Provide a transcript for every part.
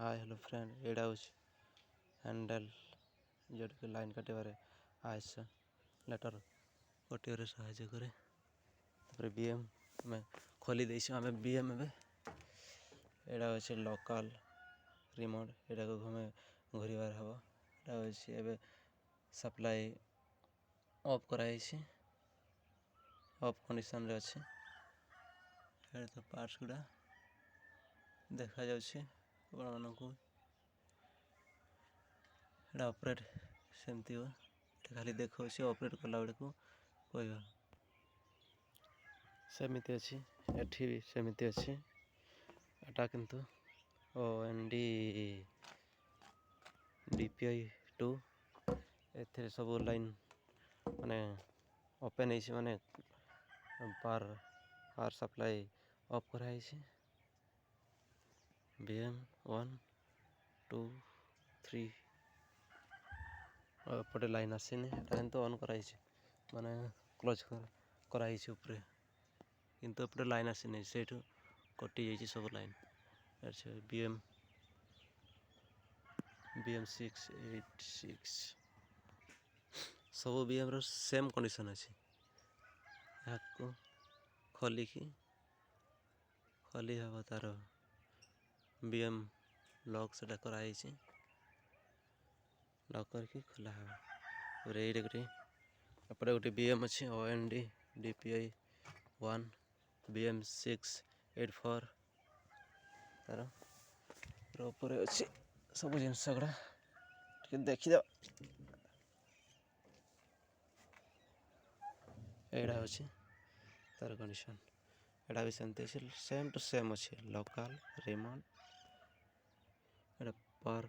Hi hello friend एटा हूँ handle जोटा कि लाइन काटबारे आयस लेटर कटिबारे साहाय्य करे बीएम में खोली देसी आम बीएम एटा हूँ लोकल रिमोट एटा को घूमे घूरबार हम एटा हूँ सप्लाई ऑफ कराई ऑफ कंडीशन रे अच्छे तो पार्ट्स गुड़ा देखा जाउछि आपको एटा ऑपरेट सेमती हो खाली देखो ऑपरेट कला बेले को कह सेमती अच्छी एठी भी सेमती अच्छी एटा किंतु OND DPI 2 एथे सब लाइन माने ओपन है माने पावर सप्लाई ऑफ कराई BM 1 2 3 एपटे लाइन आसनी तो ऑन कराई माने क्लोज कराई ऊपर किंतु एपटे लाइन आसनी से कटि जाइए सब लाइन BM 686 सब BM रो सेम कंडीशन अच्छे यहाँ खोलिकी खोली हम तार BM लॉक से कराई लॉक करके खोला हम ये गोटे एपटे गोटे BM अच्छे OND DPI 1 BM 684 तार ऊपर अच्छे सब जिनस गुड़ा देखीद एड़ा अच्छे तार कंडीशन एटा भी सेमती अच्छे सेम टू सेम अच्छे लोकल रिमोट एटा पावर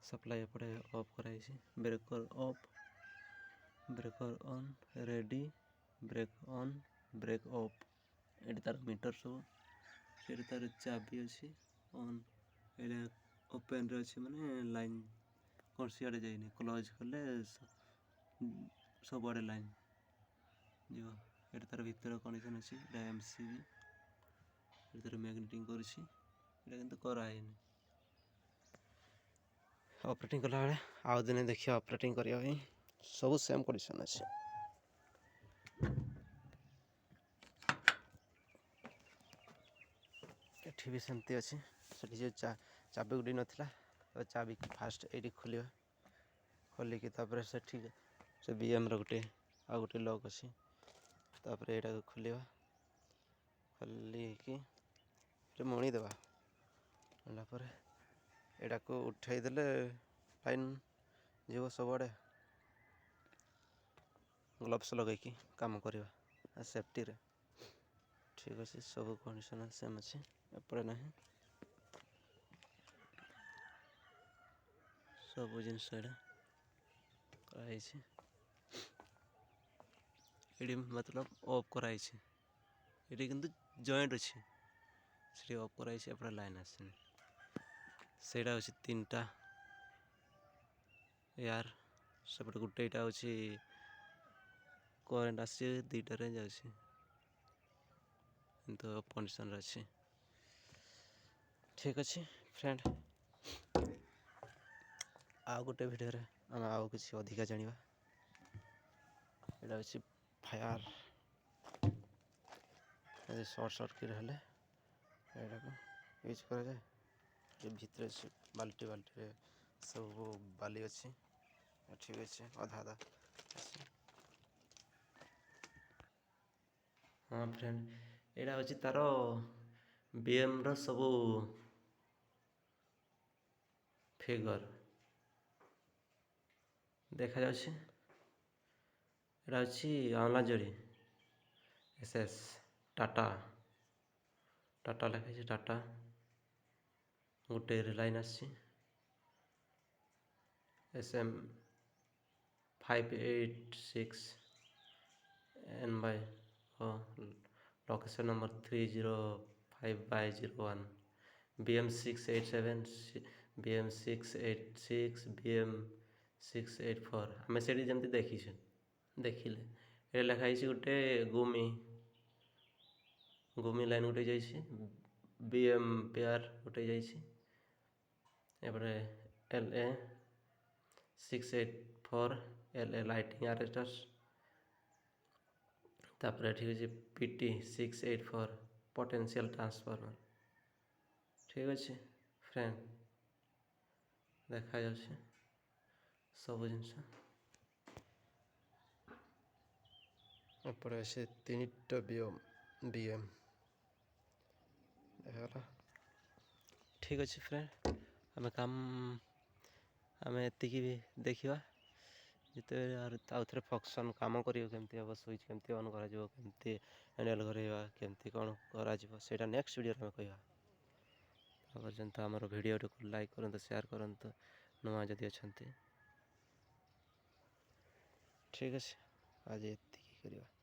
सप्लाई एपटे ऑफ कराई breaker off breaker on ready break on break off ये तार मीटर सब ये तार चाबी अच्छी ऑन ये ओपन रे अच्छे माने लाइन कौन सियाड़े जाइए क्लोज कले सब आड़े लाइन जीव ये तार भीतर कंडीशन अच्छी MCB ये तार मैग्नेटिंग कर कराई ऑपरेटिंग कला बेले आउ दिन देखिए ऑपरेटिंग करने सब सेम कंडीशन अच्छे एठी भी सेमती अच्छे से चाबी गुडी नाला तो चाबी फास्ट ये खोल खोलिकी से ठीक से BM रोटे आ गोटे लॉक अच्छी तापर यहाँ खोल खोलिकी मणि देवा मणिलापर एटा को उठाई देले लाइन जीव सब आड़े ग्लोव्स लगेकी काम करवा सेफ्टी रे ठीक अच्छे सब कंडीशन सेम अच्छे एपटे ना सब जिनस ये मतलब ऑफ कराई ये किंतु जॉइंट अच्छे से ऑफ कराई एपटे लाइन आसनी से तीन टा यार सेपटे गोटे यहाँ हूँ करेन्ट आसी दुईटारे जाऊँगी किंतु ऑफ कंडीशन अच्छे ठीक अच्छे फ्रेंड आउ गोटे भिडियो आम आउ किसी अधिका जाना यहाँ हूँ फायर सर्ट सर्किट हेले यहाँ को यूज कराए भितर बाल्टी बाल्टी सब बाली अच्छी ठीक अच्छे अधा अधा हाँ फ्रेंड यहाँ हूँ तार BM रो सब फिगर देखा जाच्छे एटा अच्छी आंलाजोड़ी SS टाटा टाटा लिखाई टाटा गोटे लाइन आसी SM 586 NY location number 305/01 BM 687 BM 686 BM 684 आम से जमी देखीछे देखिले ये लिखाई गोटे गुमी गुमी लाइन गोटे जाइए BM ପେୟାର ଗୋଟେ ଯାଇଛି। ଏପଟେ LA 684 LA ଲାଇଟିଂ ଆରେଷ୍ଟର୍ସ। ତାପରେ ଏଠି ହେଉଛି PT 684 ପଟେନ୍ସିଆଲ ଟ୍ରାନ୍ସଫର୍ମର। ଠିକ୍ ଅଛି ଫ୍ରେଣ୍ଡ, ଦେଖାଯାଉଛି ସବୁ ଜିନିଷ। ଏପଟେ ଅଛି 3ଟା BM ଦେଖାଗଲା। ଠିକ୍ ଅଛି ଫ୍ରେଣ୍ଡ, ଆମେ ଏତିକି ବି ଦେଖିବା। ଯେତେବେଳେ ଆଉଥରେ ଫଙ୍କସନ୍ କାମ କରିବ କେମିତି ହେବ, ସୁଇଚ୍ କେମିତି ଅନ୍ କରାଯିବ, କେମିତି ହ୍ୟାଣ୍ଡେଲ୍ କରିବା, କେମିତି କ'ଣ କରାଯିବ, ସେଇଟା ନେକ୍ସଟ ଭିଡ଼ିଓରେ ଆମେ କହିବା। ତା ପର୍ଯ୍ୟନ୍ତ ଆମର ଭିଡ଼ିଓଟିକୁ ଲାଇକ୍ କରନ୍ତୁ, ସେୟାର କରନ୍ତୁ ନୂଆ ଯଦି ଅଛନ୍ତି। ଠିକ୍ ଅଛି, ଆଜି ଏତିକି କରିବା।